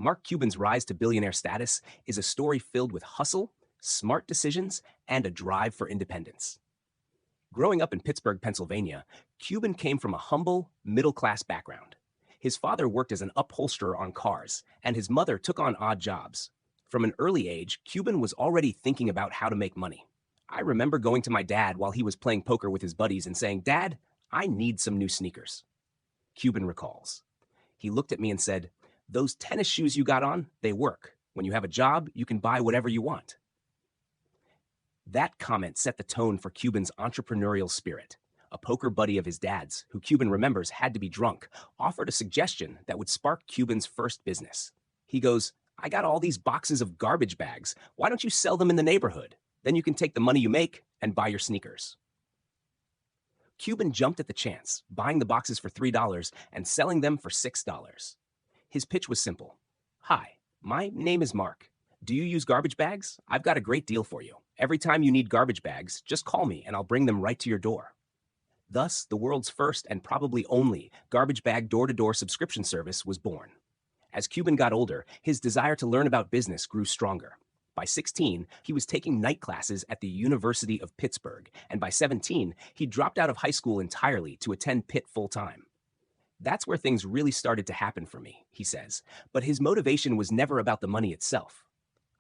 Mark Cuban's rise to billionaire status is a story filled with hustle, smart decisions, and a drive for independence. Growing up in Pittsburgh, Pennsylvania, Cuban came from a humble, middle-class background. His father worked as an upholsterer on cars, and his mother took on odd jobs. From an early age, Cuban was already thinking about how to make money. I remember going to my dad while he was playing poker with his buddies and saying, "Dad, I need some new sneakers." Cuban recalls. He looked at me and said, "Those tennis shoes you got on, they work. When you have a job, you can buy whatever you want." That comment set the tone for Cuban's entrepreneurial spirit. A poker buddy of his dad's, who Cuban remembers had to be drunk, offered a suggestion that would spark Cuban's first business. He goes, "I got all these boxes of garbage bags. Why don't you sell them in the neighborhood? Then you can take the money you make and buy your sneakers." Cuban jumped at the chance, buying the boxes for $3 and selling them for $6. His pitch was simple. "Hi, my name is Mark. Do you use garbage bags? I've got a great deal for you. Every time you need garbage bags, just call me and I'll bring them right to your door." Thus, the world's first and probably only garbage bag door-to-door subscription service was born. As Cuban got older, his desire to learn about business grew stronger. By 16, he was taking night classes at the University of Pittsburgh, and by 17, he dropped out of high school entirely to attend Pitt full-time. "That's where things really started to happen for me," he says, but his motivation was never about the money itself.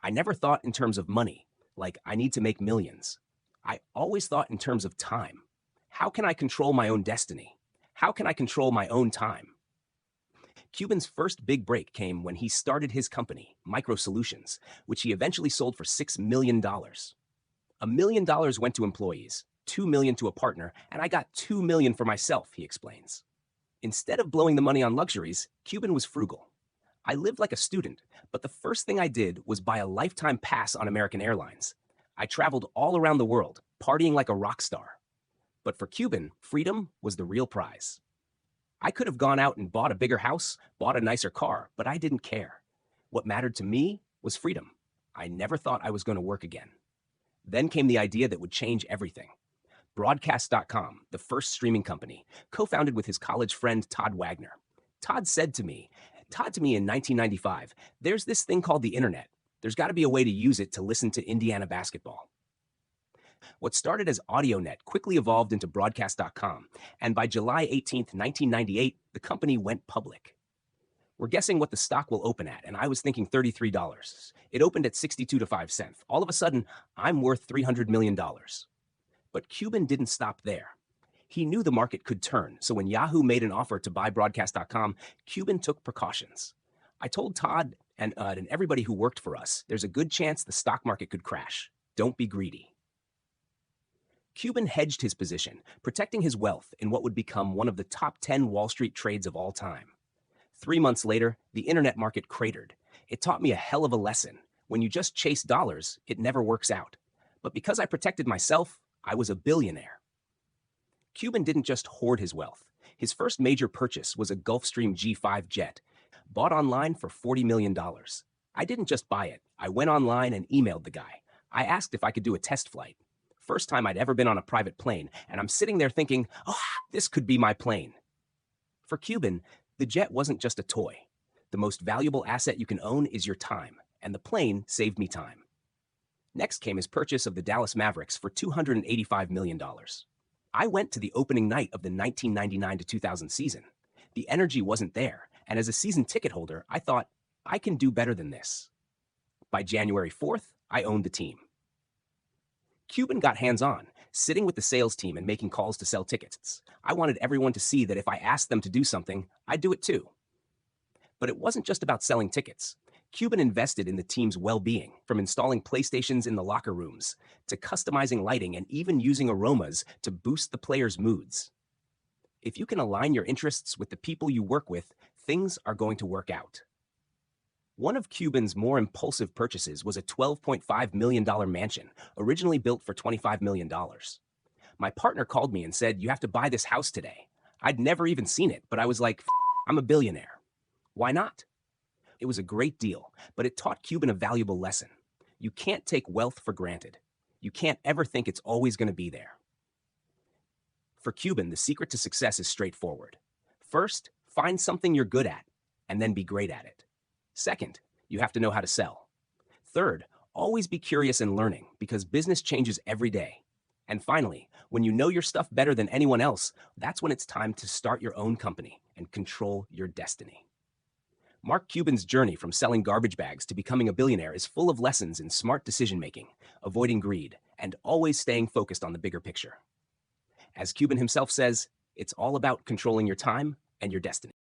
"I never thought in terms of money, like I need to make millions. I always thought in terms of time. How can I control my own destiny? How can I control my own time?" Cuban's first big break came when he started his company, MicroSolutions, which he eventually sold for $6 million. $1 million went to employees, $2 million to a partner, and I got $2 million for myself, he explains. Instead of blowing the money on luxuries, Cuban was frugal. "I lived like a student, but the first thing I did was buy a lifetime pass on American Airlines. I traveled all around the world, partying like a rock star." But for Cuban, freedom was the real prize. "I could have gone out and bought a bigger house, bought a nicer car, but I didn't care. What mattered to me was freedom. I never thought I was going to work again." Then came the idea that would change everything. Broadcast.com, the first streaming company, co-founded with his college friend Todd Wagner. Todd to me in 1995, "There's this thing called the internet. There's got to be a way to use it to listen to Indiana basketball." What started as AudioNet quickly evolved into Broadcast.com, and by July 18, 1998, the company went public. We're guessing what the stock will open at, and I was thinking $33. It opened at 62 to 5 cents. All of a sudden, I'm worth $300 million. But Cuban didn't stop there. He knew the market could turn, so when Yahoo made an offer to buy Broadcast.com, Cuban took precautions. "I told Todd and everybody who worked for us, there's a good chance the stock market could crash. Don't be greedy." Cuban hedged his position, protecting his wealth in what would become one of the top 10 Wall Street trades of all time. 3 months later, the internet market cratered. It taught me a hell of a lesson. When you just chase dollars, it never works out. But because I protected myself, I was a billionaire. Cuban didn't just hoard his wealth. His first major purchase was a Gulfstream G5 jet, bought online for $40 million. I didn't just buy it. I went online and emailed the guy. I asked if I could do a test flight. First time I'd ever been on a private plane, and I'm sitting there thinking, "Oh, this could be my plane." For Cuban, the jet wasn't just a toy. The most valuable asset you can own is your time, and the plane saved me time. Next came his purchase of the Dallas Mavericks for $285 million. I went to the opening night of the 1999 to 2000 season. The energy wasn't there, and as a season ticket holder, I thought, I can do better than this. By January 4th, I owned the team. Cuban got hands-on, sitting with the sales team and making calls to sell tickets. I wanted everyone to see that if I asked them to do something, I'd do it too. But it wasn't just about selling tickets. Cuban invested in the team's well-being, from installing PlayStations in the locker rooms, to customizing lighting and even using aromas to boost the players' moods. If you can align your interests with the people you work with, things are going to work out. One of Cuban's more impulsive purchases was a $12.5 million mansion, originally built for $25 million. My partner called me and said, "You have to buy this house today." I'd never even seen it, but I was like, I'm a billionaire. Why not? It was a great deal, but it taught Cuban a valuable lesson. You can't take wealth for granted. You can't ever think it's always going to be there. For Cuban, the secret to success is straightforward. First, find something you're good at, and then be great at it. Second, you have to know how to sell. Third, always be curious and learning because business changes every day. And finally, when you know your stuff better than anyone else, that's when it's time to start your own company and control your destiny. Mark Cuban's journey from selling garbage bags to becoming a billionaire is full of lessons in smart decision making, avoiding greed, and always staying focused on the bigger picture. As Cuban himself says, it's all about controlling your time and your destiny.